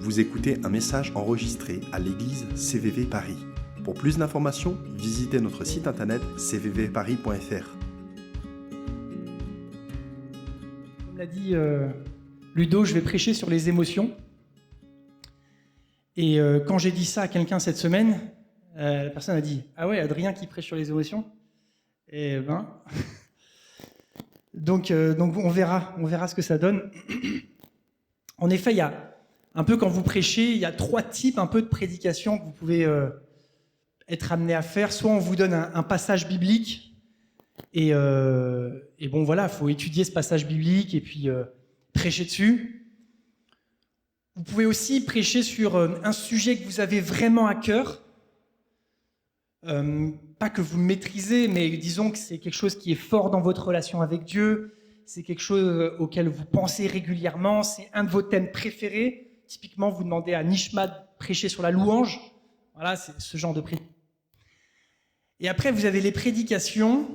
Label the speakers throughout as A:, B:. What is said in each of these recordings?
A: Vous écoutez un message enregistré à l'église CVV Paris. Pour plus d'informations, visitez notre site internet cvvparis.fr.
B: Comme l'a dit Ludo, je vais prêcher sur les émotions. Et quand j'ai dit ça à quelqu'un cette semaine, la personne a dit « Ah ouais, Adrien qui prêche sur les émotions ?» Et ben... donc on verra ce que ça donne. En effet, il y a un peu quand vous prêchez, il y a 3 types un peu de prédication que vous pouvez être amené à faire. Soit on vous donne un passage biblique et bon voilà, il faut étudier ce passage biblique et puis prêcher dessus. Vous pouvez aussi prêcher sur un sujet que vous avez vraiment à cœur. Pas que vous le maîtrisez, mais disons que c'est quelque chose qui est fort dans votre relation avec Dieu, c'est quelque chose auquel vous pensez régulièrement, c'est un de vos thèmes préférés. Typiquement, vous demandez à Nishma de prêcher sur la louange. Voilà, c'est ce genre de prédication. Et après, vous avez les prédications,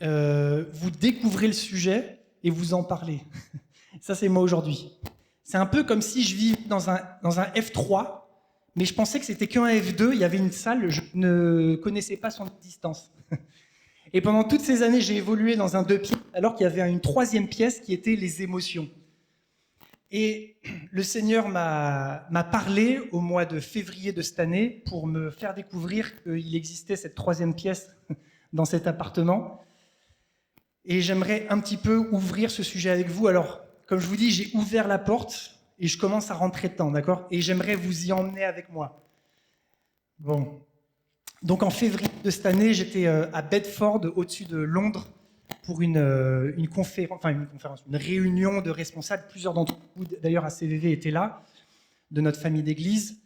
B: vous découvrez le sujet et vous en parlez. Ça, c'est moi aujourd'hui. C'est un peu comme si je vivais dans un F3, mais je pensais que c'était qu'un F2, il y avait une salle, je ne connaissais pas son existence. Et pendant toutes ces années, j'ai évolué dans un 2 pièces, alors qu'il y avait une 3e pièce qui était les émotions. Et le Seigneur m'a parlé au mois de février de cette année pour me faire découvrir qu'il existait cette 3e pièce dans cet appartement. Et j'aimerais un petit peu ouvrir ce sujet avec vous. Alors, comme je vous dis, j'ai ouvert la porte et je commence à rentrer dedans, d'accord ? Et j'aimerais vous y emmener avec moi. Bon. Donc en février de cette année, j'étais à Bedford, au-dessus de Londres, pour une réunion de responsables. Plusieurs d'entre vous, d'ailleurs, à CVV, étaient là, de notre famille d'église.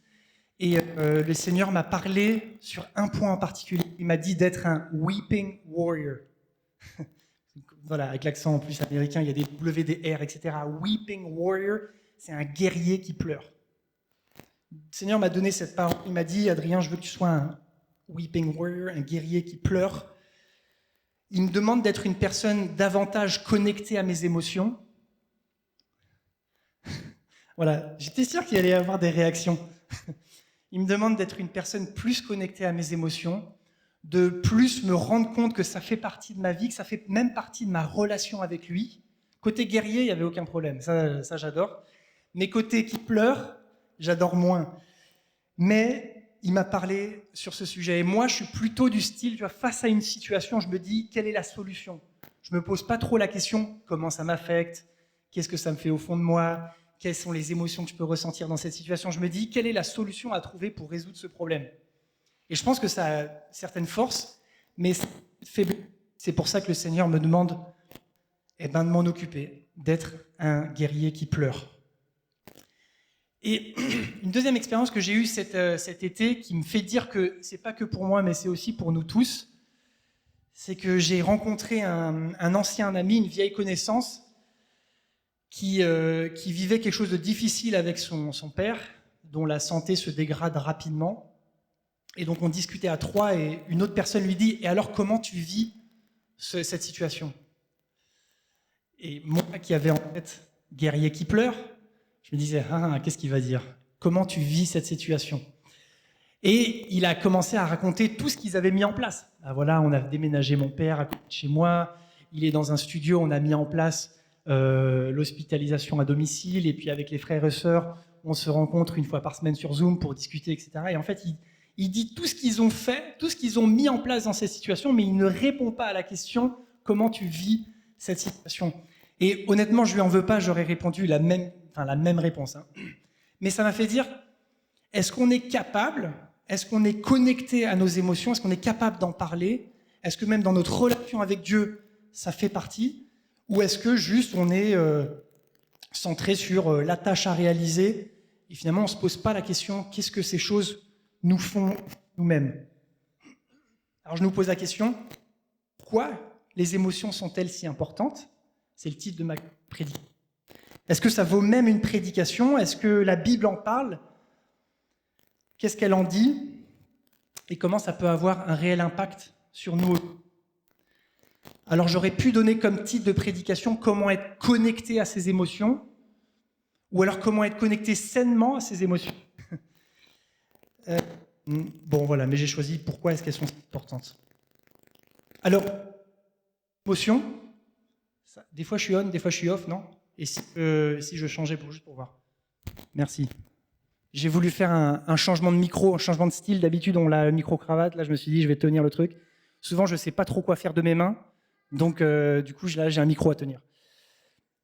B: Et le Seigneur m'a parlé sur un point en particulier. Il m'a dit d'être un weeping warrior. Voilà, avec l'accent en plus américain, il y a des W, des R, etc. Weeping warrior, c'est un guerrier qui pleure. Le Seigneur m'a donné cette parole. Il m'a dit, Adrien, je veux que tu sois un weeping warrior, un guerrier qui pleure. Il me demande d'être une personne davantage connectée à mes émotions. Voilà, j'étais sûr qu'il allait y avoir des réactions. Il me demande d'être une personne plus connectée à mes émotions, de plus me rendre compte que ça fait partie de ma vie, que ça fait même partie de ma relation avec lui. Côté guerrier, il n'y avait aucun problème, ça j'adore. Mais côté qui pleure, j'adore moins. Mais il m'a parlé sur ce sujet. Et moi, je suis plutôt du style, tu vois, face à une situation, je me dis, quelle est la solution ? Je ne me pose pas trop la question, comment ça m'affecte ? Qu'est-ce que ça me fait au fond de moi ? Quelles sont les émotions que je peux ressentir dans cette situation ? Je me dis, quelle est la solution à trouver pour résoudre ce problème ? Et je pense que ça a certaines forces, mais c'est pour ça que le Seigneur me demande de m'en occuper, d'être un guerrier qui pleure. Et une deuxième expérience que j'ai eue cet été, qui me fait dire que c'est pas que pour moi, mais c'est aussi pour nous tous, c'est que j'ai rencontré un ancien ami, une vieille connaissance, qui vivait quelque chose de difficile avec son père, dont la santé se dégrade rapidement. Et donc on discutait à 3 et une autre personne lui dit « Et alors comment tu vis cette situation ?» Et moi qui avais en tête « guerrier qui pleure », je me disais « qu'est-ce qu'il va dire ? Comment tu vis cette situation ?» Et il a commencé à raconter tout ce qu'ils avaient mis en place. Ah, voilà, on a déménagé mon père à côté de chez moi, il est dans un studio, on a mis en place l'hospitalisation à domicile, et puis avec les frères et sœurs, on se rencontre une fois par semaine sur Zoom pour discuter, etc. Et en fait, il dit tout ce qu'ils ont fait, tout ce qu'ils ont mis en place dans cette situation, mais il ne répond pas à la question « Comment tu vis cette situation ?» Et honnêtement, je ne lui en veux pas, j'aurais répondu la même réponse. Hein. Mais ça m'a fait dire, est-ce qu'on est capable, est-ce qu'on est connecté à nos émotions, est-ce qu'on est capable d'en parler ? Est-ce que même dans notre relation avec Dieu, ça fait partie ? Ou est-ce que juste on est centré sur la tâche à réaliser et finalement on ne se pose pas la question, qu'est-ce que ces choses nous font nous-mêmes ? Alors je nous pose la question, pourquoi les émotions sont-elles si importantes ? C'est le titre de ma prédication. Est-ce que ça vaut même une prédication ? Est-ce que la Bible en parle ? Qu'est-ce qu'elle en dit ? Et comment ça peut avoir un réel impact sur nous ? Alors j'aurais pu donner comme titre de prédication « Comment être connecté à ses émotions ?» Ou alors comment être connecté sainement à ses émotions. Bon, voilà, mais j'ai choisi pourquoi est-ce qu'elles sont importantes. Alors, émotion, des fois je suis on, des fois je suis off, non? Et si je changeais juste pour voir. Merci. J'ai voulu faire un changement de micro, un changement de style. D'habitude, on a le micro-cravate. Là, je me suis dit, je vais tenir le truc. Souvent, je ne sais pas trop quoi faire de mes mains. Donc, du coup, là, j'ai un micro à tenir.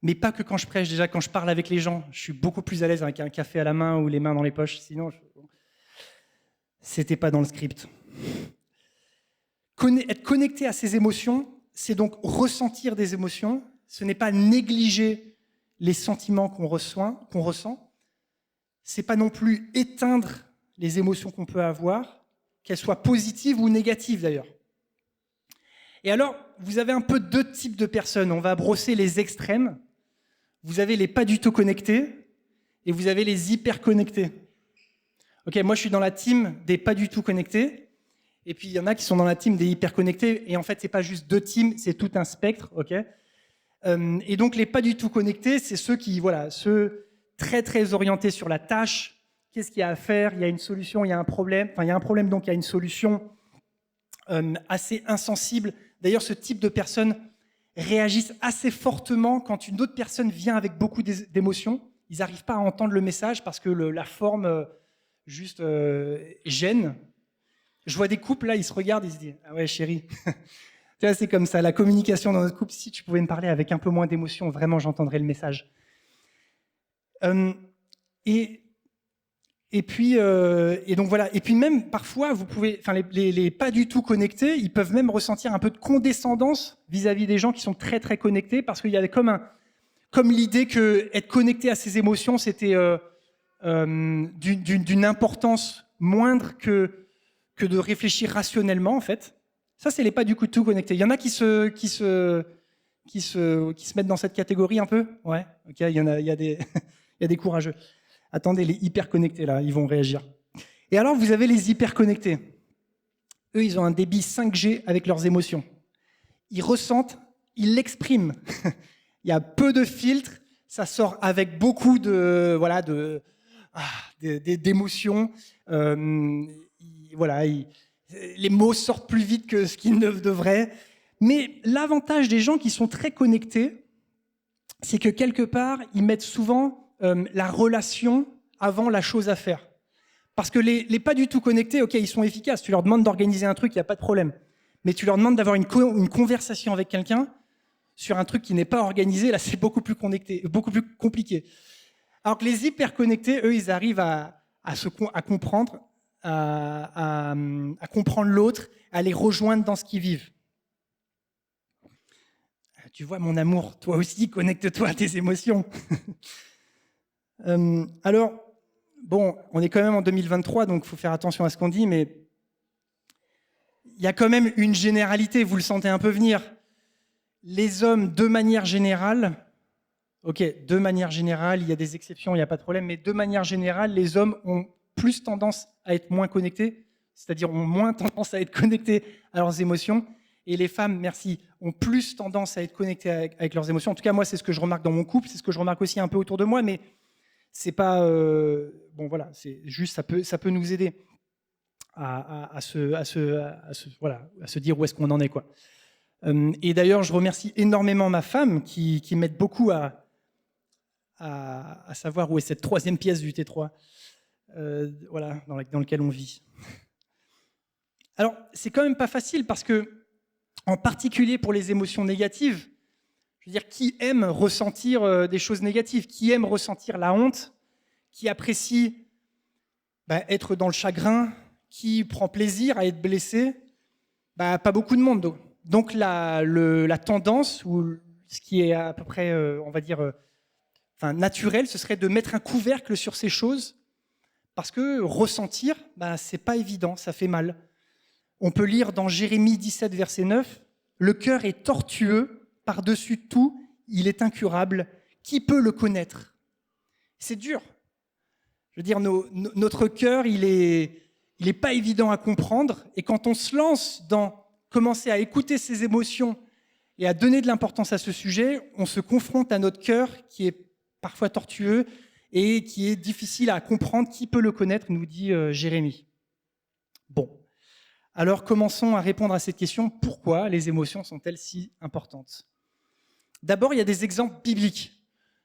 B: Mais pas que quand je prêche. Déjà, quand je parle avec les gens, je suis beaucoup plus à l'aise avec un café à la main ou les mains dans les poches. Sinon, c'était pas dans le script. Être connecté à ses émotions, c'est donc ressentir des émotions. Ce n'est pas négliger les sentiments qu'on ressent. C'est pas non plus éteindre les émotions qu'on peut avoir, qu'elles soient positives ou négatives d'ailleurs. Et alors, vous avez un peu deux types de personnes. On va brosser les extrêmes. Vous avez les pas du tout connectés et vous avez les hyper connectés. Ok, moi je suis dans la team des pas du tout connectés. Et puis il y en a qui sont dans la team des hyper connectés. Et en fait, c'est pas juste deux teams, c'est tout un spectre. Ok. Et donc les pas du tout connectés, c'est ceux ceux très très orientés sur la tâche. Qu'est-ce qu'il y a à faire? Il y a une solution, il y a un problème. Enfin, il y a un problème, donc il y a une solution. Assez insensible. D'ailleurs, ce type de personnes réagissent assez fortement quand une autre personne vient avec beaucoup d'émotions. Ils n'arrivent pas à entendre le message parce que la forme gêne. Je vois des couples, là, ils se regardent, ils se disent « Ah ouais, chérie, tu vois, c'est comme ça, la communication dans notre couple, si tu pouvais me parler avec un peu moins d'émotion, vraiment, j'entendrais le message. » Et puis voilà. Et puis même parfois, les pas du tout connectés, ils peuvent même ressentir un peu de condescendance vis-à-vis des gens qui sont très très connectés, parce qu'il y avait comme l'idée que être connecté à ses émotions, c'était d'une importance moindre que de réfléchir rationnellement en fait. Ça, c'est les pas du tout connectés. Il y en a qui se mettent dans cette catégorie un peu. Ouais. Ok. Il y a des courageux. Attendez, les hyper connectés, là, ils vont réagir. Et alors, vous avez les hyper connectés. Eux, ils ont un débit 5G avec leurs émotions. Ils ressentent, ils l'expriment. Il y a peu de filtres, ça sort avec beaucoup d'émotions. Les mots sortent plus vite que ce qu'ils ne devraient. Mais l'avantage des gens qui sont très connectés, c'est que quelque part, ils mettent souvent la relation avant la chose à faire. Parce que les pas du tout connectés, ok, ils sont efficaces. Tu leur demandes d'organiser un truc, il n'y a pas de problème. Mais tu leur demandes d'avoir une conversation avec quelqu'un sur un truc qui n'est pas organisé, là, c'est beaucoup plus compliqué. Alors que les hyper connectés, eux, ils arrivent à comprendre, à comprendre l'autre, à les rejoindre dans ce qu'ils vivent. Tu vois, mon amour, toi aussi, connecte-toi à tes émotions. Alors, bon, on est quand même en 2023, donc il faut faire attention à ce qu'on dit, mais il y a quand même une généralité, vous le sentez un peu venir. Les hommes, de manière générale, ok, de manière générale, il y a des exceptions, il n'y a pas de problème, mais de manière générale, les hommes ont plus tendance à être moins connectés, c'est-à-dire ont moins tendance à être connectés à leurs émotions, et les femmes, merci, ont plus tendance à être connectées avec leurs émotions. En tout cas, moi, c'est ce que je remarque dans mon couple, c'est ce que je remarque aussi un peu autour de moi, mais c'est pas bon, voilà, c'est juste ça peut nous aider à se dire où est-ce qu'on en est, quoi. Et d'ailleurs, je remercie énormément ma femme qui m'aide beaucoup à savoir où est cette troisième pièce du T3, dans laquelle on vit. Alors, c'est quand même pas facile parce que, en particulier pour les émotions négatives, je veux dire, qui aime ressentir des choses négatives? Qui aime ressentir la honte? Qui apprécie être dans le chagrin? Qui prend plaisir à être blessé? Pas beaucoup de monde. Donc la tendance, ou ce qui est à peu près, on va dire, naturel, ce serait de mettre un couvercle sur ces choses, parce que ressentir, c'est pas évident, ça fait mal. On peut lire dans Jérémie 17, verset 9, « Le cœur est tortueux, par-dessus tout, il est incurable. Qui peut le connaître ?» C'est dur. Je veux dire, notre cœur, il est pas évident à comprendre. Et quand on se lance dans commencer à écouter ses émotions et à donner de l'importance à ce sujet, on se confronte à notre cœur qui est parfois tortueux et qui est difficile à comprendre. Qui peut le connaître, nous dit Jérémie. Bon, alors commençons à répondre à cette question. Pourquoi les émotions sont-elles si importantes ? D'abord, il y a des exemples bibliques.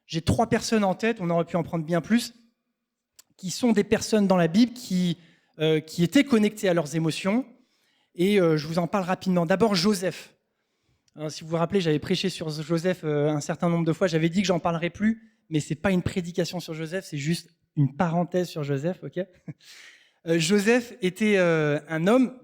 B: J'ai 3 personnes en tête, on aurait pu en prendre bien plus, qui sont des personnes dans la Bible qui étaient connectées à leurs émotions. Et je vous en parle rapidement. D'abord, Joseph. Alors, si vous vous rappelez, j'avais prêché sur Joseph un certain nombre de fois. J'avais dit que j'en parlerais plus, mais ce n'est pas une prédication sur Joseph, c'est juste une parenthèse sur Joseph. Ok. Joseph était un homme,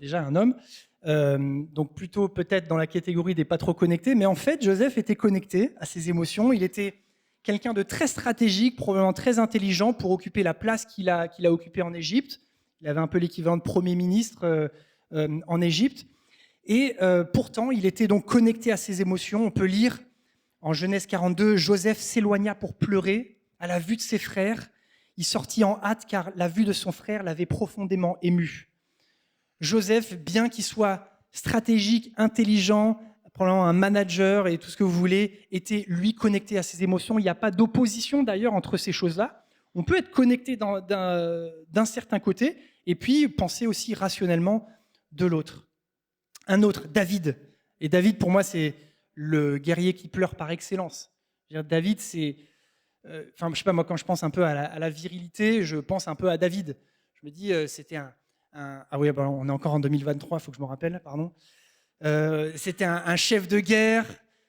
B: donc plutôt peut-être dans la catégorie des pas trop connectés, mais en fait, Joseph était connecté à ses émotions. Il était quelqu'un de très stratégique, probablement très intelligent pour occuper la place qu'il a occupée en Égypte. Il avait un peu l'équivalent de Premier ministre en Égypte. Et pourtant, il était donc connecté à ses émotions. On peut lire en Genèse 42, Joseph s'éloigna pour pleurer à la vue de ses frères. Il sortit en hâte car la vue de son frère l'avait profondément ému. Joseph, bien qu'il soit stratégique, intelligent, probablement un manager et tout ce que vous voulez, était lui connecté à ses émotions. Il n'y a pas d'opposition d'ailleurs entre ces choses-là. On peut être connecté d'un certain côté et puis penser aussi rationnellement de l'autre. Un autre, David. Et David, pour moi, c'est le guerrier qui pleure par excellence. David, c'est... je sais pas, moi, quand je pense un peu à la virilité, je pense un peu à David. Je me dis, c'était ah oui, on est encore en 2023, il faut que je me rappelle, pardon. C'était un chef de guerre,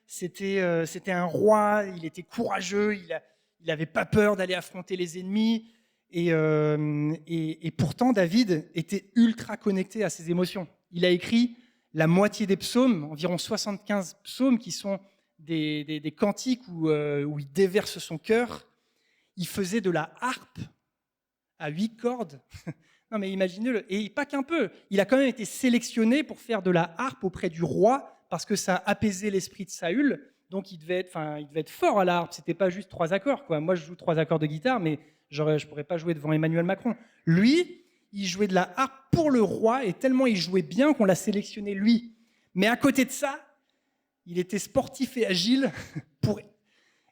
B: c'était un roi, il était courageux, il n'avait pas peur d'aller affronter les ennemis. Et pourtant, David était ultra connecté à ses émotions. Il a écrit la moitié des psaumes, environ 75 psaumes, qui sont des cantiques où il déverse son cœur. Il faisait de la harpe à 8 cordes. Non mais imaginez-le, et pas qu'un peu. Il a quand même été sélectionné pour faire de la harpe auprès du roi parce que ça apaisait l'esprit de Saül. Donc il devait être fort à la harpe. C'était pas juste 3 accords, quoi. Moi je joue 3 accords de guitare, mais je pourrais pas jouer devant Emmanuel Macron. Lui, il jouait de la harpe pour le roi et tellement il jouait bien qu'on l'a sélectionné lui. Mais à côté de ça, il était sportif et agile pour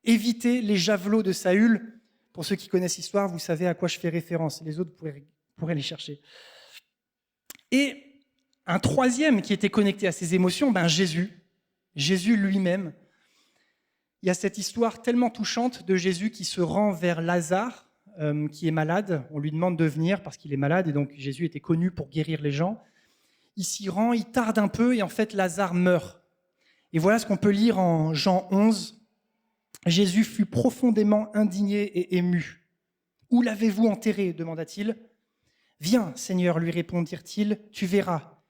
B: éviter les javelots de Saül. Pour ceux qui connaissent l'histoire, vous savez à quoi je fais référence. Les autres pourraient les chercher. Et un troisième qui était connecté à ses émotions, Jésus. Jésus lui-même. Il y a cette histoire tellement touchante de Jésus qui se rend vers Lazare, qui est malade. On lui demande de venir parce qu'il est malade et donc Jésus était connu pour guérir les gens. Il s'y rend, il tarde un peu et en fait Lazare meurt. Et voilà ce qu'on peut lire en Jean 11. Jésus fut profondément indigné et ému. « Où l'avez-vous enterré ?» demanda-t-il. « Viens, Seigneur, lui répondirent-ils, tu verras. »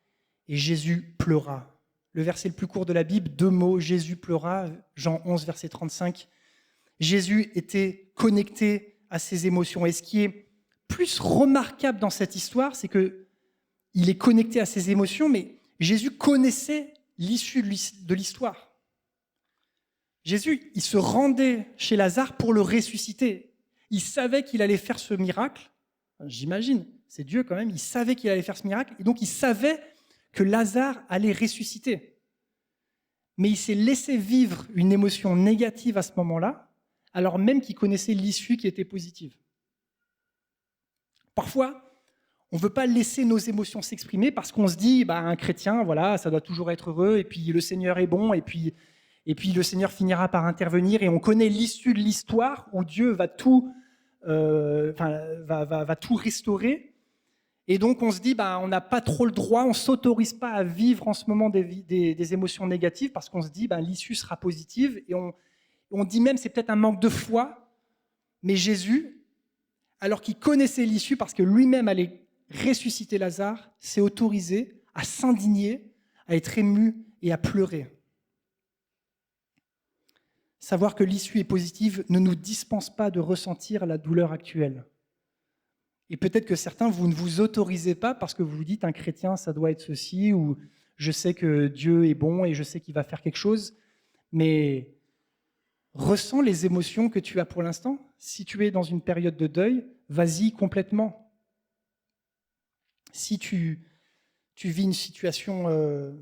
B: Et Jésus pleura. Le verset le plus court de la Bible, 2 mots, Jésus pleura, Jean 11, verset 35. Jésus était connecté à ses émotions. Et ce qui est plus remarquable dans cette histoire, c'est qu'il est connecté à ses émotions, mais Jésus connaissait l'issue de l'histoire. Jésus, il se rendait chez Lazare pour le ressusciter. Il savait qu'il allait faire ce miracle. J'imagine, c'est Dieu quand même. Il savait qu'il allait faire ce miracle. Et donc, il savait que Lazare allait ressusciter. Mais il s'est laissé vivre une émotion négative à ce moment-là, alors même qu'il connaissait l'issue qui était positive. Parfois, on ne veut pas laisser nos émotions s'exprimer parce qu'on se dit, un chrétien, voilà, ça doit toujours être heureux, et puis le Seigneur est bon, et puis le Seigneur finira par intervenir, et on connaît l'issue de l'histoire où Dieu va tout restaurer. Et donc on se dit, on n'a pas trop le droit, on ne s'autorise pas à vivre en ce moment des émotions négatives parce qu'on se dit, l'issue sera positive. Et on dit même, c'est peut-être un manque de foi, mais Jésus, alors qu'il connaissait l'issue parce que lui-même allait ressusciter Lazare, s'est autorisé à s'indigner, à être ému et à pleurer. Savoir que l'issue est positive ne nous dispense pas de ressentir la douleur actuelle. Et peut-être que certains, vous ne vous autorisez pas parce que vous vous dites, un chrétien, ça doit être ceci, ou je sais que Dieu est bon et je sais qu'il va faire quelque chose, mais ressens les émotions que tu as pour l'instant. Si tu es dans une période de deuil, vas-y complètement. Si tu vis une situation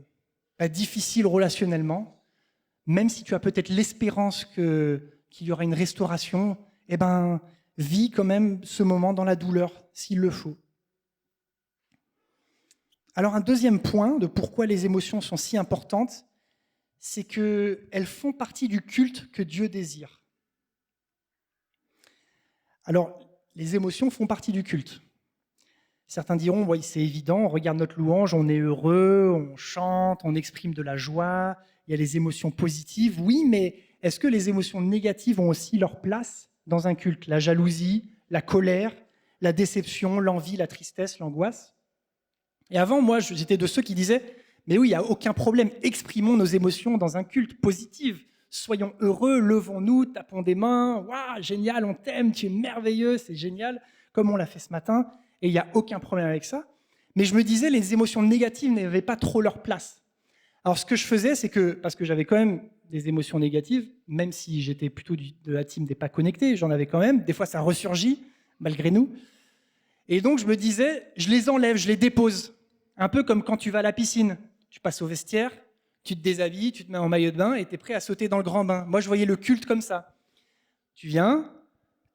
B: difficile relationnellement, même si tu as peut-être l'espérance qu'il y aura une restauration, vis quand même ce moment dans la douleur, s'il le faut. Alors un deuxième point de pourquoi les émotions sont si importantes, c'est qu'elles font partie du culte que Dieu désire. Alors, les émotions font partie du culte. Certains diront, oui, c'est évident, on regarde notre louange, on est heureux, on chante, on exprime de la joie, il y a les émotions positives. Oui, mais est-ce que les émotions négatives ont aussi leur place dans un culte? La jalousie, la colère, la déception, l'envie, la tristesse, l'angoisse. Et avant, moi, j'étais de ceux qui disaient, mais oui, il n'y a aucun problème, exprimons nos émotions dans un culte positif. Soyons heureux, levons-nous, tapons des mains, waouh, génial, on t'aime, tu es merveilleux, c'est génial, comme on l'a fait ce matin. Et il n'y a aucun problème avec ça. Mais je me disais, les émotions négatives n'avaient pas trop leur place. Alors ce que je faisais, c'est que, parce que j'avais quand même des émotions négatives, même si j'étais plutôt de la team des pas connectés, j'en avais quand même, des fois ça ressurgit, malgré nous. Et donc je me disais, je les enlève, je les dépose. Un peu comme quand tu vas à la piscine, tu passes au vestiaire, tu te déshabilles, tu te mets en maillot de bain et tu es prêt à sauter dans le grand bain. Moi je voyais le culte comme ça. Tu viens,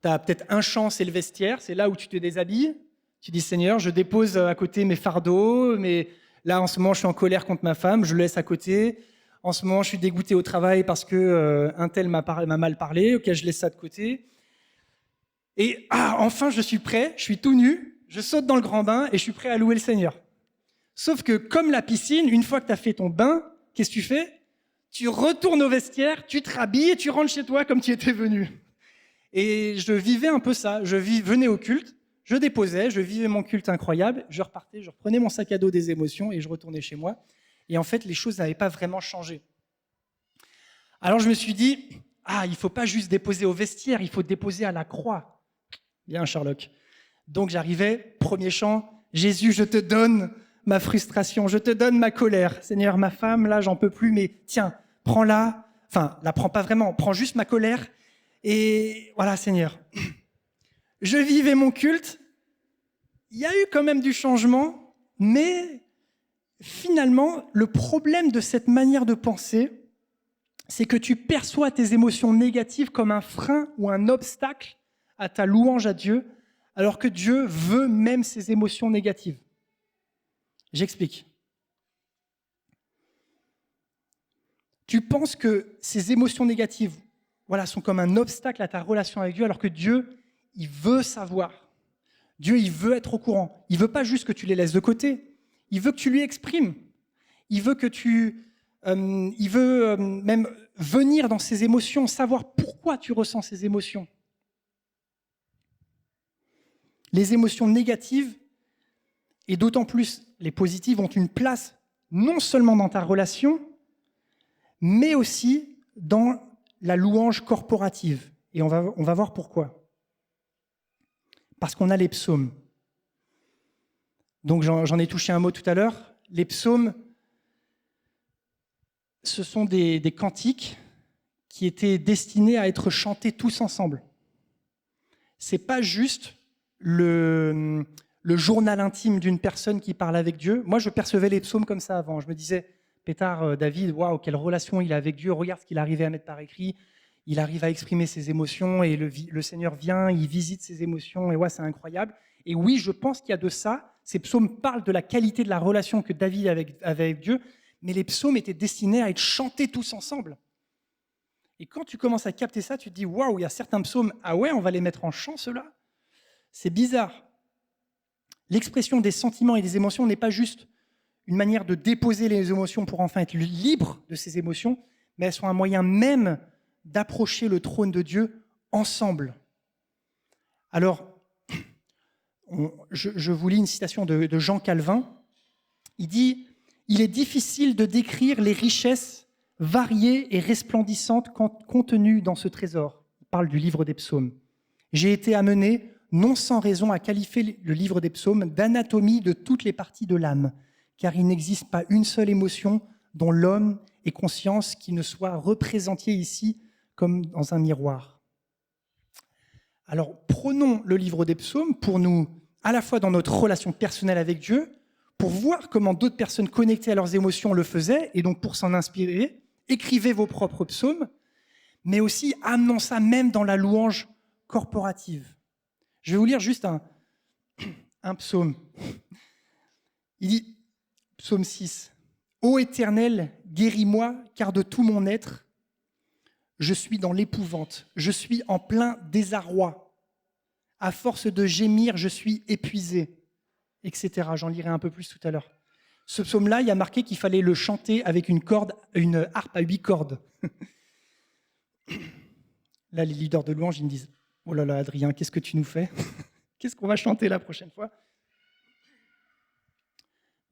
B: tu as peut-être un champ, c'est le vestiaire, c'est là où tu te déshabilles. Tu dis, Seigneur, je dépose à côté mes fardeaux, mais là, en ce moment, je suis en colère contre ma femme, je le laisse à côté. En ce moment, je suis dégoûté au travail parce que un tel m'a mal parlé, ok, je laisse ça de côté. Et enfin, je suis prêt, je suis tout nu, je saute dans le grand bain et je suis prêt à louer le Seigneur. Sauf que, comme la piscine, une fois que tu as fait ton bain, qu'est-ce que tu fais? Tu retournes au vestiaire, tu te rhabilles et tu rentres chez toi comme tu étais venu. Et je vivais un peu ça, venais au culte, je déposais, je vivais mon culte incroyable, je repartais, je reprenais mon sac à dos des émotions et je retournais chez moi. Et en fait, les choses n'avaient pas vraiment changé. Alors je me suis dit, il ne faut pas juste déposer au vestiaire, il faut déposer à la croix. Bien, Sherlock. Donc j'arrivais, premier chant, Jésus, je te donne ma frustration, je te donne ma colère. Seigneur, ma femme, là, j'en peux plus, mais tiens, prends-la. Enfin, la prends pas vraiment, prends juste ma colère. Et voilà, Seigneur. Je vivais mon culte, il y a eu quand même du changement, mais finalement, le problème de cette manière de penser, c'est que tu perçois tes émotions négatives comme un frein ou un obstacle à ta louange à Dieu, alors que Dieu veut même ces émotions négatives. J'explique. Tu penses que ces émotions négatives, sont comme un obstacle à ta relation avec Dieu, alors que Dieu, il veut savoir. Dieu, il veut être au courant. Il veut pas juste que tu les laisses de côté. Il veut que tu lui exprimes. Il veut que même venir dans ses émotions, savoir pourquoi tu ressens ces émotions. Les émotions négatives, et d'autant plus les positives, ont une place non seulement dans ta relation, mais aussi dans la louange corporative. Et on va voir pourquoi. Parce qu'on a les psaumes. Donc j'en ai touché un mot tout à l'heure. Les psaumes, ce sont des cantiques qui étaient destinés à être chantés tous ensemble. C'est pas juste le journal intime d'une personne qui parle avec Dieu. Moi, je percevais les psaumes comme ça avant. Je me disais, Pétard, David, waouh, quelle relation il a avec Dieu. Regarde ce qu'il arrivait à mettre par écrit. Il arrive à exprimer ses émotions et le Seigneur vient, il visite ses émotions et c'est incroyable. Et oui, je pense qu'il y a de ça. Ces psaumes parlent de la qualité de la relation que David avait avec Dieu, mais les psaumes étaient destinés à être chantés tous ensemble. Et quand tu commences à capter ça, tu te dis, waouh, il y a certains psaumes, on va les mettre en chant, ceux-là. C'est bizarre. L'expression des sentiments et des émotions n'est pas juste une manière de déposer les émotions pour enfin être libre de ces émotions, mais elles sont un moyen même d'approcher le trône de Dieu ensemble. Alors, je vous lis une citation de Jean Calvin. Il dit « Il est difficile de décrire les richesses variées et resplendissantes contenues dans ce trésor. » Il parle du livre des psaumes. « J'ai été amené, non sans raison, à qualifier le livre des psaumes d'anatomie de toutes les parties de l'âme, car il n'existe pas une seule émotion dont l'homme ait conscience qui ne soit représentée ici comme dans un miroir. » Alors, prenons le livre des psaumes pour nous, à la fois dans notre relation personnelle avec Dieu, pour voir comment d'autres personnes connectées à leurs émotions le faisaient, et donc pour s'en inspirer, écrivez vos propres psaumes, mais aussi amenons ça même dans la louange corporative. Je vais vous lire juste un psaume. Il dit, psaume 6, « Ô Éternel, guéris-moi, car de tout mon être, je suis dans l'épouvante, je suis en plein désarroi. À force de gémir, je suis épuisé. » etc. J'en lirai un peu plus tout à l'heure. Ce psaume-là, il y a marqué qu'il fallait le chanter avec une harpe à 8 cordes. Là, les leaders de louange, ils me disent « Oh là là, Adrien, qu'est-ce que tu nous fais ? Qu'est-ce qu'on va chanter la prochaine fois ?»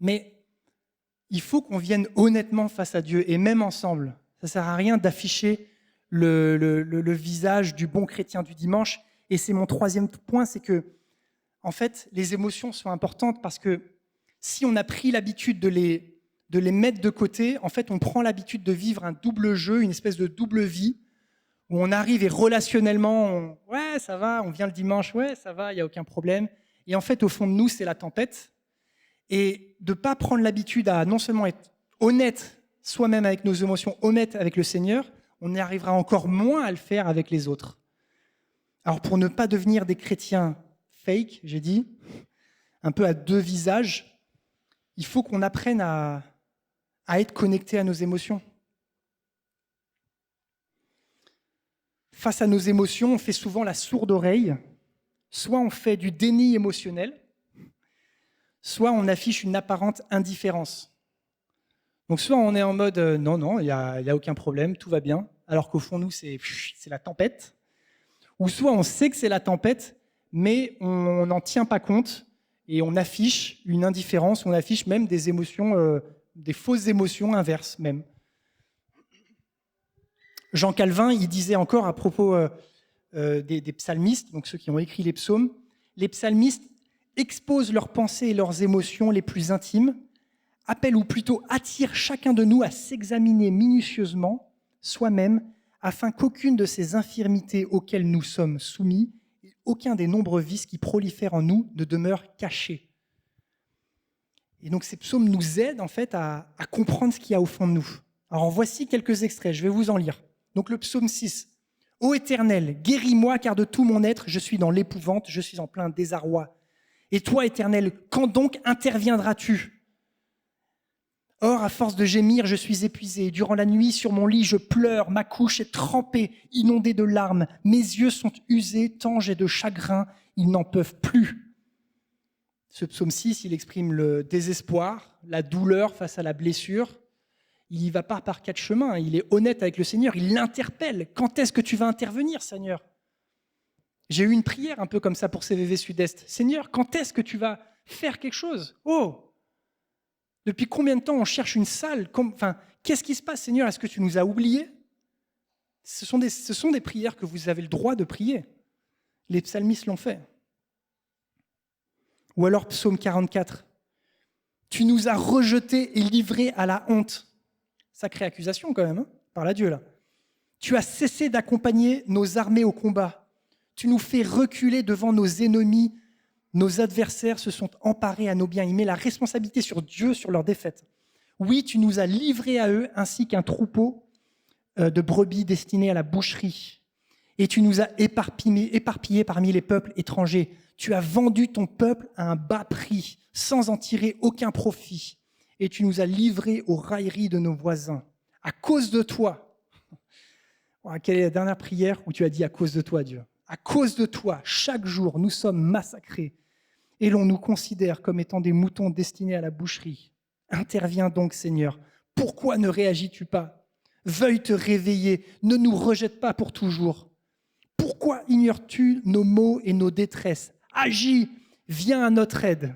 B: Mais il faut qu'on vienne honnêtement face à Dieu, et même ensemble. Ça ne sert à rien d'afficher le visage du bon chrétien du dimanche. Et c'est mon troisième point, c'est que, en fait, les émotions sont importantes parce que si on a pris l'habitude de les mettre de côté, en fait, on prend l'habitude de vivre un double jeu, une espèce de double vie, où on arrive et relationnellement, ouais, ça va, on vient le dimanche, ouais, ça va, il n'y a aucun problème. Et en fait, au fond de nous, c'est la tempête. Et de ne pas prendre l'habitude à non seulement être honnête soi-même avec nos émotions, honnête avec le Seigneur, on y arrivera encore moins à le faire avec les autres. Alors pour ne pas devenir des chrétiens fake, j'ai dit, un peu à deux visages, il faut qu'on apprenne à être connecté à nos émotions. Face à nos émotions, on fait souvent la sourde oreille, soit on fait du déni émotionnel, soit on affiche une apparente indifférence. Donc soit on est en mode non, il n'y a aucun problème, tout va bien, alors qu'au fond, nous, c'est la tempête. Ou soit on sait que c'est la tempête, mais on n'en tient pas compte et on affiche une indifférence, on affiche même des émotions, des fausses émotions inverses même. Jean Calvin, il disait encore à propos des psalmistes, donc ceux qui ont écrit les psaumes, les psalmistes exposent leurs pensées et leurs émotions les plus intimes, appellent ou plutôt attirent chacun de nous à s'examiner minutieusement soi-même, afin qu'aucune de ces infirmités auxquelles nous sommes soumis, aucun des nombreux vices qui prolifèrent en nous ne demeure caché. Et donc ces psaumes nous aident en fait à comprendre ce qu'il y a au fond de nous. Alors voici quelques extraits, je vais vous en lire. Donc le psaume 6. « Ô Éternel, guéris-moi, car de tout mon être, je suis dans l'épouvante, je suis en plein désarroi. Et toi, Éternel, quand donc interviendras-tu ? Or, à force de gémir, je suis épuisé. Durant la nuit, sur mon lit, je pleure. Ma couche est trempée, inondée de larmes. Mes yeux sont usés, tant j'ai de chagrin. Ils n'en peuvent plus. » Ce psaume 6, il exprime le désespoir, la douleur face à la blessure. Il n'y va pas par quatre chemins. Il est honnête avec le Seigneur. Il l'interpelle. « Quand est-ce que tu vas intervenir, Seigneur ?» J'ai eu une prière un peu comme ça pour CVV Sud-Est. « Seigneur, quand est-ce que tu vas faire quelque chose ? Oh ! Depuis combien de temps on cherche une salle ? Qu'est-ce qui se passe, Seigneur ? Est-ce que tu nous as oubliés ? Ce sont des prières que vous avez le droit de prier. Les psalmistes l'ont fait. Ou alors, psaume 44. « Tu nous as rejetés et livrés à la honte. » Sacrée accusation quand même, hein, par la Dieu là. « Tu as cessé d'accompagner nos armées au combat. Tu nous fais reculer devant nos ennemis. Nos adversaires se sont emparés à nos biens. » Il met la responsabilité sur Dieu, sur leur défaite. « Oui, tu nous as livrés à eux, ainsi qu'un troupeau de brebis destiné à la boucherie. Et tu nous as éparpillés parmi les peuples étrangers. Tu as vendu ton peuple à un bas prix, sans en tirer aucun profit. Et tu nous as livrés aux railleries de nos voisins. À cause de toi. » Quelle est la dernière prière où tu as dit « à cause de toi, Dieu » ? À cause de toi, chaque jour, nous sommes massacrés et l'on nous considère comme étant des moutons destinés à la boucherie. Interviens donc, Seigneur. Pourquoi ne réagis-tu pas ? Veuille te réveiller, ne nous rejette pas pour toujours. Pourquoi ignores-tu nos maux et nos détresses ? Agis, viens à notre aide.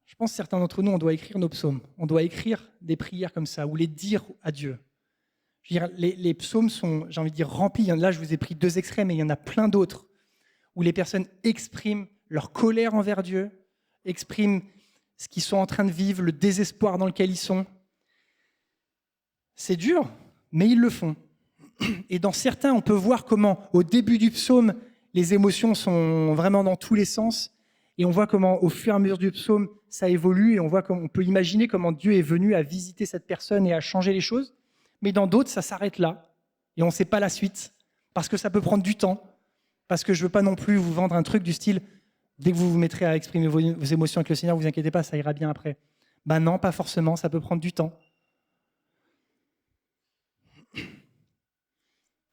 B: Je pense que certains d'entre nous, on doit écrire nos psaumes. On doit écrire des prières comme ça, ou les dire à Dieu. Je veux dire, les psaumes sont, j'ai envie de dire, remplis. Là, je vous ai pris 2 extraits, mais il y en a plein d'autres, où les personnes expriment leur colère envers Dieu, expriment ce qu'ils sont en train de vivre, le désespoir dans lequel ils sont. C'est dur, mais ils le font. Et dans certains, on peut voir comment, au début du psaume, les émotions sont vraiment dans tous les sens, et on voit comment, au fur et à mesure du psaume, ça évolue, et on peut imaginer comment Dieu est venu à visiter cette personne et à changer les choses. Mais dans d'autres, ça s'arrête là, et on ne sait pas la suite, parce que ça peut prendre du temps, Parce que je ne veux pas non plus vous vendre un truc du style, dès que vous vous mettrez à exprimer vos émotions avec le Seigneur, vous inquiétez pas, ça ira bien après. Ben non, pas forcément, ça peut prendre du temps.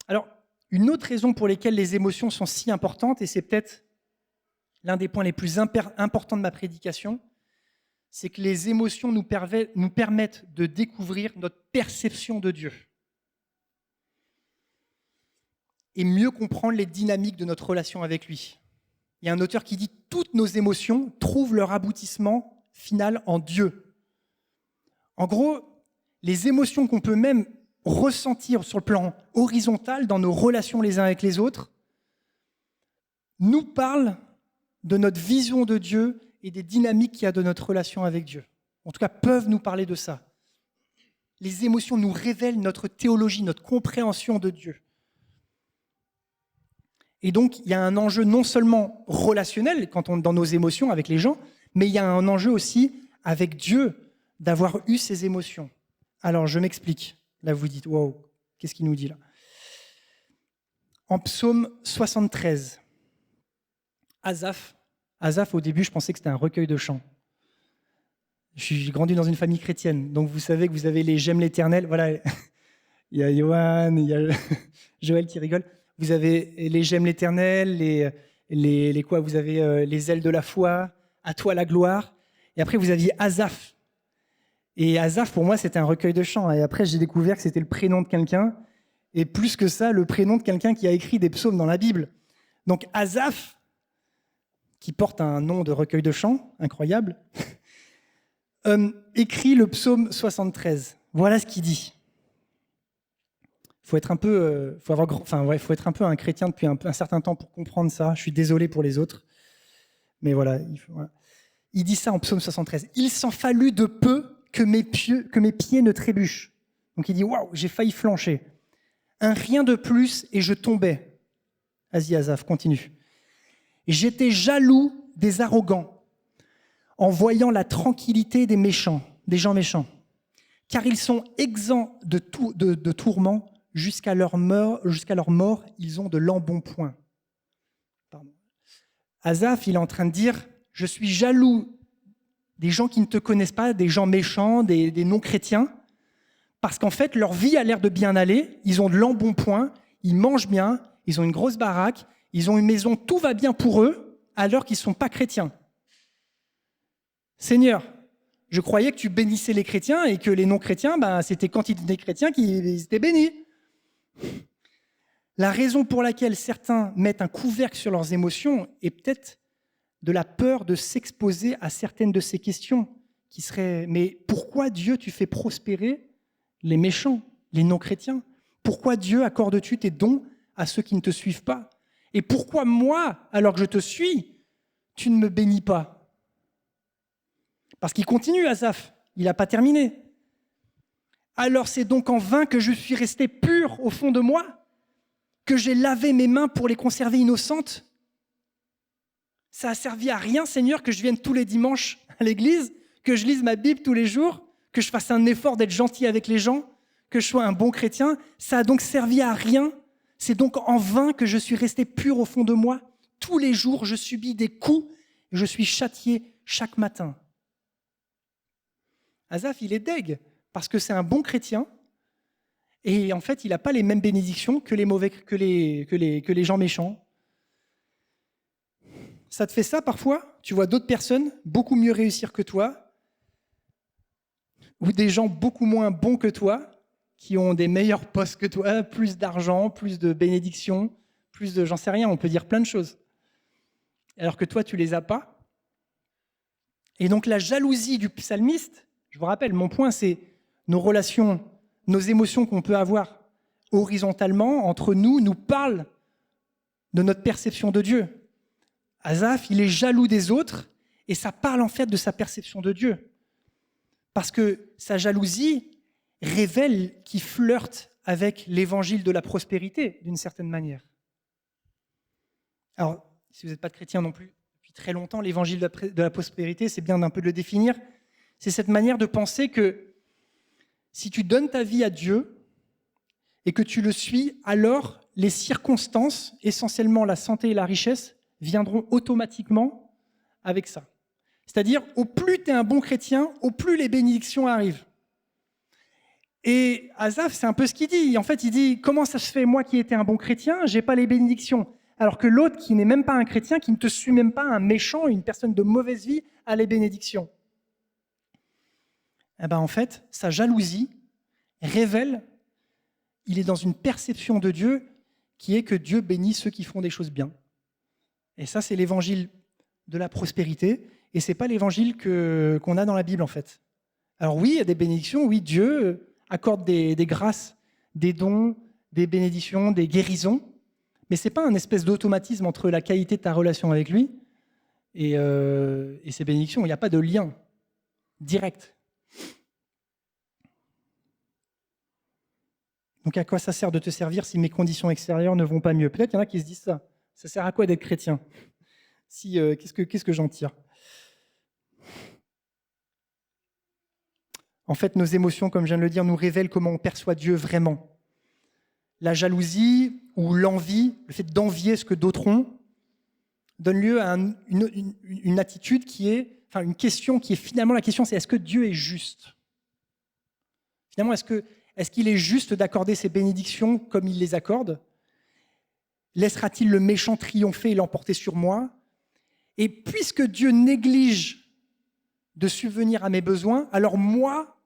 B: Alors, une autre raison pour laquelle les émotions sont si importantes, et c'est peut-être l'un des points les plus importants de ma prédication, c'est que les émotions nous permettent de découvrir notre perception de Dieu et mieux comprendre les dynamiques de notre relation avec lui. Il y a un auteur qui dit « Toutes nos émotions trouvent leur aboutissement final en Dieu ». En gros, les émotions qu'on peut même ressentir sur le plan horizontal dans nos relations les uns avec les autres nous parlent de notre vision de Dieu et des dynamiques qu'il y a de notre relation avec Dieu. En tout cas, peuvent nous parler de ça. Les émotions nous révèlent notre théologie, notre compréhension de Dieu. Et donc, il y a un enjeu non seulement relationnel dans nos émotions avec les gens, mais il y a un enjeu aussi avec Dieu d'avoir eu ces émotions. Alors, je m'explique. Là, vous dites, wow, qu'est-ce qu'il nous dit là ? En psaume 73, Asaph, au début, je pensais que c'était un recueil de chants. J'ai grandi dans une famille chrétienne, donc vous savez que vous avez les J'aime l'Éternel. Voilà, il y a Johan, il y a Joël qui rigole. Vous avez les J'aime l'Éternel, les quoi ? Vous avez les ailes de la foi, à toi la gloire. Et après, vous aviez Asaph. Et Asaph, pour moi, c'était un recueil de chants. Et après, j'ai découvert que c'était le prénom de quelqu'un. Et plus que ça, le prénom de quelqu'un qui a écrit des psaumes dans la Bible. Donc Asaph, qui porte un nom de recueil de chants, incroyable, écrit le psaume 73. Voilà ce qu'il dit. Faut être un peu un chrétien depuis un certain temps pour comprendre ça. Je suis désolé pour les autres. Mais voilà. Il dit ça en psaume 73. « Il s'en fallut de peu que mes pieds ne trébuchent. » Donc il dit « Waouh, j'ai failli flancher. Un rien de plus et je tombais. » Vas-y, Asaph, continue. « J'étais jaloux des arrogants en voyant la tranquillité des gens méchants, car ils sont exempts de tourments. Jusqu'à leur mort, ils ont de l'embonpoint. » Asaph, il est en train de dire, je suis jaloux des gens qui ne te connaissent pas, des gens méchants, des non-chrétiens, parce qu'en fait, leur vie a l'air de bien aller, ils ont de l'embonpoint, ils mangent bien, ils ont une grosse baraque, ils ont une maison, tout va bien pour eux, alors qu'ils ne sont pas chrétiens. Seigneur, je croyais que tu bénissais les chrétiens et que les non-chrétiens, c'était quand ils étaient chrétiens qu'ils étaient bénis. La raison pour laquelle certains mettent un couvercle sur leurs émotions est peut-être de la peur de s'exposer à certaines de ces questions qui seraient « Mais pourquoi Dieu tu fais prospérer les méchants, les non-chrétiens ? Pourquoi Dieu accordes-tu tes dons à ceux qui ne te suivent pas ? Et pourquoi moi, alors que je te suis, tu ne me bénis pas ?» Parce qu'il continue, Asaph, il n'a pas terminé. « Alors c'est donc en vain que je suis resté pur au fond de moi, que j'ai lavé mes mains pour les conserver innocentes. Ça a servi à rien, Seigneur, que je vienne tous les dimanches à l'église, que je lise ma Bible tous les jours, que je fasse un effort d'être gentil avec les gens, que je sois un bon chrétien. Ça a donc servi à rien. C'est donc en vain que je suis resté pur au fond de moi. Tous les jours, je subis des coups et je suis châtié chaque matin. » Asaph, il est deg, parce que c'est un bon chrétien, et en fait, il n'a pas les mêmes bénédictions que les gens méchants. Ça te fait ça parfois ? Tu vois d'autres personnes beaucoup mieux réussir que toi, ou des gens beaucoup moins bons que toi, qui ont des meilleurs postes que toi, plus d'argent, plus de bénédictions, plus de j'en sais rien, on peut dire plein de choses. Alors que toi, tu les as pas. Et donc la jalousie du psalmiste, je vous rappelle, mon point, c'est nos relations, nos émotions qu'on peut avoir horizontalement entre nous parlent de notre perception de Dieu. Asaph, il est jaloux des autres et ça parle en fait de sa perception de Dieu. Parce que sa jalousie révèle qu'il flirte avec l'évangile de la prospérité d'une certaine manière. Alors, si vous n'êtes pas de chrétien non plus depuis très longtemps, l'évangile de la prospérité, c'est bien d'un peu de le définir. C'est cette manière de penser que si tu donnes ta vie à Dieu et que tu le suis, alors les circonstances, essentiellement la santé et la richesse, viendront automatiquement avec ça. C'est-à-dire, au plus tu es un bon chrétien, au plus les bénédictions arrivent. Et Asaph, c'est un peu ce qu'il dit. En fait, il dit, comment ça se fait, moi qui étais un bon chrétien, j'ai pas les bénédictions, alors que l'autre qui n'est même pas un chrétien, qui ne te suit même pas, un méchant, une personne de mauvaise vie, a les bénédictions. Eh ben, en fait, sa jalousie révèle, il est dans une perception de Dieu qui est que Dieu bénit ceux qui font des choses bien. Et ça, c'est l'évangile de la prospérité, et c'est pas l'évangile qu'on a dans la Bible, en fait. Alors oui, il y a des bénédictions, oui, Dieu accorde des grâces, des dons, des bénédictions, des guérisons, mais c'est pas un espèce d'automatisme entre la qualité de ta relation avec lui et ces bénédictions. Il n'y a pas de lien direct. Donc à quoi ça sert de te servir si mes conditions extérieures ne vont pas mieux? Peut-être qu'il y en a qui se disent ça. Ça sert à quoi d'être chrétien? Qu'est-ce que j'en tire? En fait, nos émotions, comme je viens de le dire, nous révèlent comment on perçoit Dieu vraiment. La jalousie ou l'envie, le fait d'envier ce que d'autres ont, donne lieu à une attitude qui est, enfin une question qui est finalement la question, c'est est-ce que Dieu est juste? Finalement, est-ce qu'il est juste d'accorder ses bénédictions comme il les accorde? Laissera-t-il le méchant triompher et l'emporter sur moi? Et puisque Dieu néglige de subvenir à mes besoins, alors moi,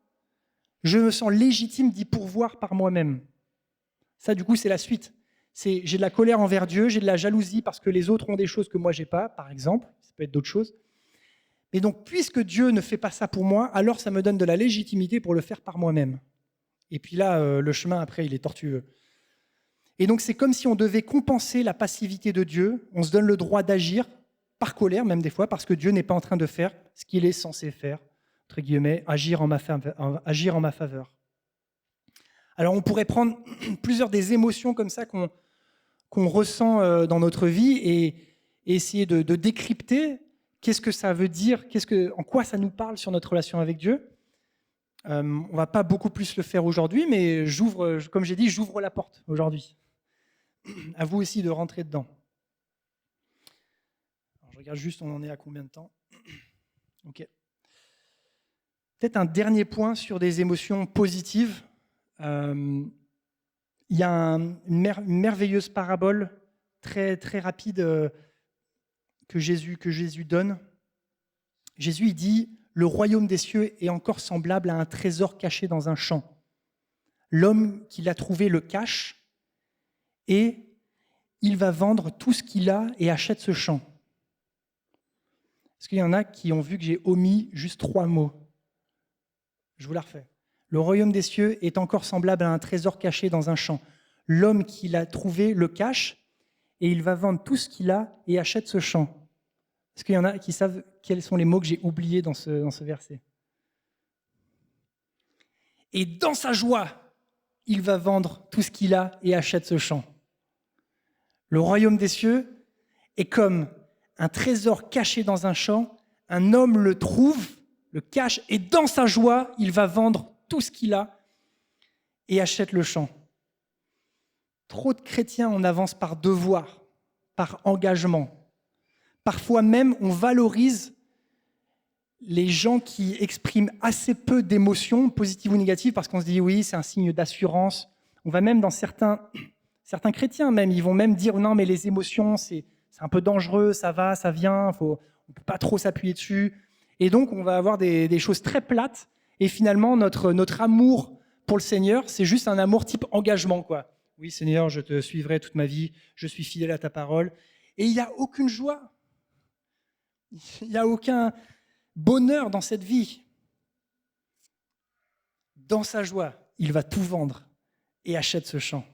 B: je me sens légitime d'y pourvoir par moi-même. Ça, du coup, c'est la suite. J'ai de la colère envers Dieu, j'ai de la jalousie parce que les autres ont des choses que moi, j'ai pas, par exemple. Ça peut être d'autres choses. Mais donc, puisque Dieu ne fait pas ça pour moi, alors ça me donne de la légitimité pour le faire par moi-même. Et puis là, le chemin, après, il est tortueux. Et donc, c'est comme si on devait compenser la passivité de Dieu. On se donne le droit d'agir, par colère même des fois, parce que Dieu n'est pas en train de faire ce qu'il est censé faire, entre guillemets, agir en ma faveur. Alors, on pourrait prendre plusieurs des émotions comme ça qu'on ressent dans notre vie et essayer de décrypter qu'est-ce que ça veut dire, en quoi ça nous parle sur notre relation avec Dieu. On ne va pas beaucoup plus le faire aujourd'hui, mais comme j'ai dit, j'ouvre la porte aujourd'hui. À vous aussi de rentrer dedans. Alors, je regarde juste, on en est à combien de temps? Ok. Peut-être un dernier point sur des émotions positives. Il y a une merveilleuse parabole très, très rapide que Jésus donne. Jésus il dit « Le royaume des cieux est encore semblable à un trésor caché dans un champ. L'homme qui l'a trouvé le cache et il va vendre tout ce qu'il a et achète ce champ. » Est-ce qu'il y en a qui ont vu que j'ai omis juste 3 mots? Je vous la refais. Le royaume des cieux est encore semblable à un trésor caché dans un champ. L'homme qui l'a trouvé le cache et il va vendre tout ce qu'il a et achète ce champ. Est-ce qu'il y en a qui savent quels sont les mots que j'ai oubliés dans ce verset? Et dans sa joie, il va vendre tout ce qu'il a et achète ce champ. Le royaume des cieux est comme un trésor caché dans un champ. Un homme le trouve, le cache, et dans sa joie, il va vendre tout ce qu'il a et achète le champ. Trop de chrétiens, on avance par devoir, par engagement. Parfois même, on valorise les gens qui expriment assez peu d'émotions, positives ou négatives, parce qu'on se dit oui, c'est un signe d'assurance. On va même dans certains chrétiens même, ils vont même dire non, mais les émotions, c'est un peu dangereux, ça va, ça vient, on ne peut pas trop s'appuyer dessus. Et donc, on va avoir des choses très plates. Et finalement, notre amour pour le Seigneur, c'est juste un amour type engagement, quoi. Oui, Seigneur, je te suivrai toute ma vie, je suis fidèle à ta parole. Et il n'y a aucune joie. Il n'y a aucun bonheur dans cette vie. Dans sa joie, il va tout vendre et achète ce champ.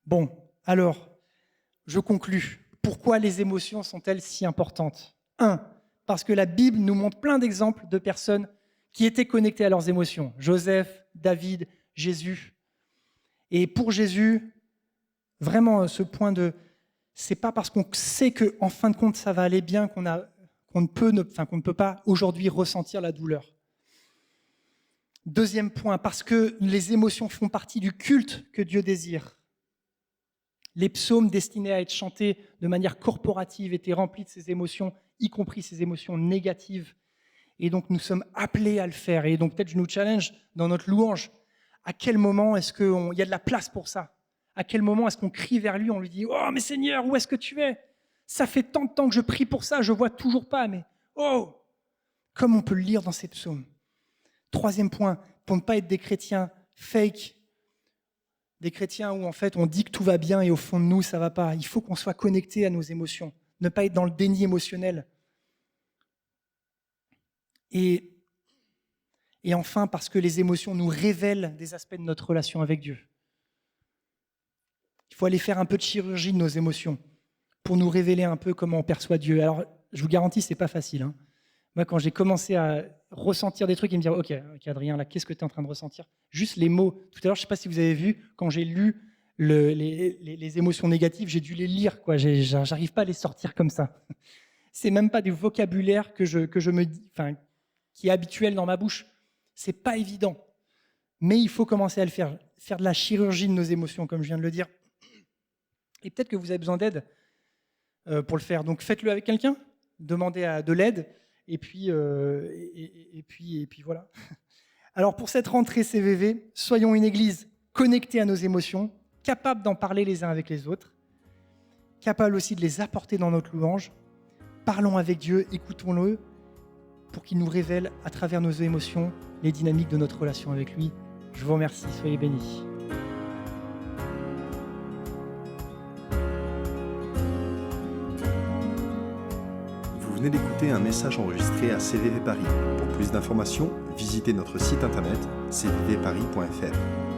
B: Bon, alors, je conclus. Pourquoi les émotions sont-elles si importantes? 1. Parce que la Bible nous montre plein d'exemples de personnes qui étaient connectées à leurs émotions. Joseph, David, Jésus. Et pour Jésus, vraiment ce point de... C'est pas parce qu'on sait qu'en fin de compte ça va aller bien qu'on ne peut pas aujourd'hui ressentir la douleur. 2e point, parce que les émotions font partie du culte que Dieu désire. Les psaumes destinés à être chantés de manière corporative étaient remplis de ces émotions, y compris ces émotions négatives. Et donc, nous sommes appelés à le faire. Et donc, peut-être je nous challenge dans notre louange. À quel moment est-ce qu'il y a de la place pour ça? À quel moment est-ce qu'on crie vers lui, on lui dit « Oh, mais Seigneur, où est-ce que tu es? Ça fait tant de temps que je prie pour ça, je ne vois toujours pas, mais oh !» Comme on peut le lire dans ces psaumes. Troisième point, pour ne pas être des chrétiens fake, des chrétiens où en fait on dit que tout va bien et au fond de nous, ça ne va pas. Il faut qu'on soit connecté à nos émotions, ne pas être dans le déni émotionnel. Et enfin, parce que les émotions nous révèlent des aspects de notre relation avec Dieu. Il faut aller faire un peu de chirurgie de nos émotions pour nous révéler un peu comment on perçoit Dieu. Alors, je vous garantis, ce n'est pas facile. Hein. Moi, quand j'ai commencé à ressentir des trucs et me dire « Ok, Adrien, là, qu'est-ce que tu es en train de ressentir ?» Juste les mots. Tout à l'heure, je ne sais pas si vous avez vu, quand j'ai lu les émotions négatives, j'ai dû les lire. Je n'arrive pas à les sortir comme ça. C'est même pas du vocabulaire que je me dis, enfin, qui est habituel dans ma bouche. C'est pas évident. Mais il faut commencer à le faire. Faire de la chirurgie de nos émotions, comme je viens de le dire. Et peut-être que vous avez besoin d'aide pour le faire. Donc faites-le avec quelqu'un, demandez de l'aide, et puis voilà. Alors pour cette rentrée CVV, soyons une église connectée à nos émotions, capable d'en parler les uns avec les autres, capable aussi de les apporter dans notre louange. Parlons avec Dieu, écoutons-le, pour qu'il nous révèle à travers nos émotions les dynamiques de notre relation avec lui. Je vous remercie, soyez bénis.
A: Vous venez d'écouter un message enregistré à CVV Paris. Pour plus d'informations, visitez notre site internet cvvparis.fr.